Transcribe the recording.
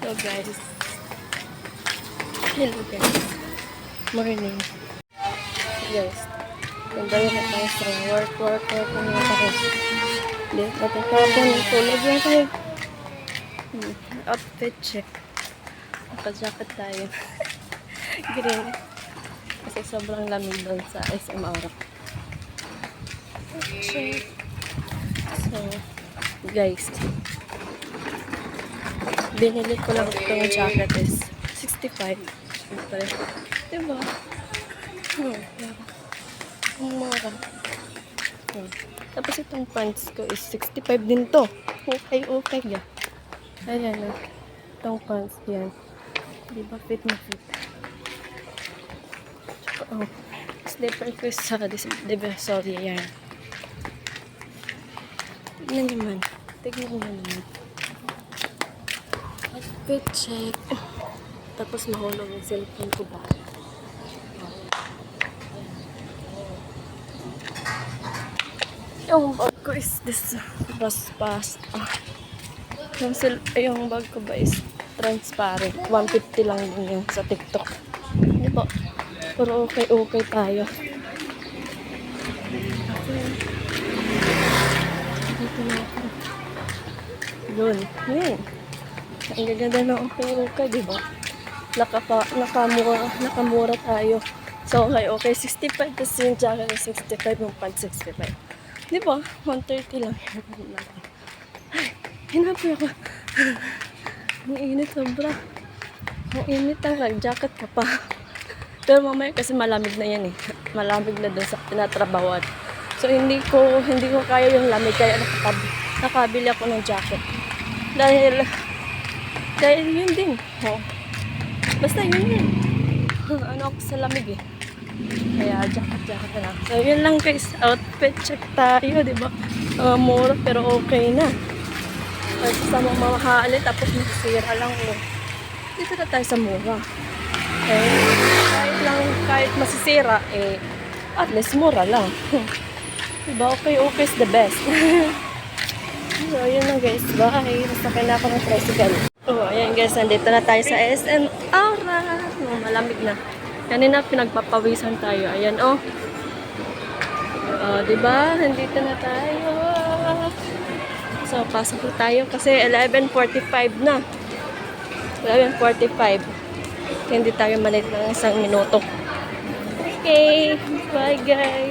Hello guys. Hello guys. Morning. Guys. Nandaya na tayo sa work na tayo. Late na tayo kapon. Tulog lang tayo. Outfit check. Naka-jacket tayo. Green. Kasi sobrang lamig doon sa SM Aura. Check. So, guys. Binili ko lang itong jacket is 65. Siyempre. Diba? Ang mura. Tapos itong pants ko is 65 din to. Okay yan. Ayan. Itong pants yan. Diba fit na fit? Oh. Slipper ko sa Divisoria yan. Tignan naman. Naman. Outfit check. Tapos mahulog yung cellphone ko ba? Yung bag ko is this pass. Yung bag ko ba is transparent. 150 lang din yun sa TikTok. Hindi po. Pero okay tayo. Dito na ako. Yun. Ang gaganda na okay, di ba? Nakamura tayo. So, okay. 65, tapos yung jacket is 65, yung pants 65. Di ba? 130 lang. Ay, hinapoy ako. Ang init sobra. Ang init ang jacket ka pa. Pero mamaya kasi malamig na yan eh. Malamig na doon sa tinatrabawan. So, hindi ko kaya yung lamig. Kaya nakabili ako ng jacket. Dahil yun din. Oh. Basta yun. Ano ako sa lamig eh. Kaya jacket na lang. So yun lang guys. Outfit check tayo, diba? Mura pero okay na. Kasi sa mga mamahalin tapos masisira lang. Dito na tayo sa mura. Kahit masisira at least mura lang. Diba? Okay is the best. So, yun lang guys. Bye. Nasakay na ako ng tricycle. Oh, ayan guys. Nandito na tayo sa SM Aura. Malamig na. Kanina pinagpapawisan tayo. Ayan, oh. Diba? Nandito na tayo. So, pasok na tayo kasi 11:45 na. 11:45. Hindi tayo malit ng 1 minuto. Okay. Bye guys.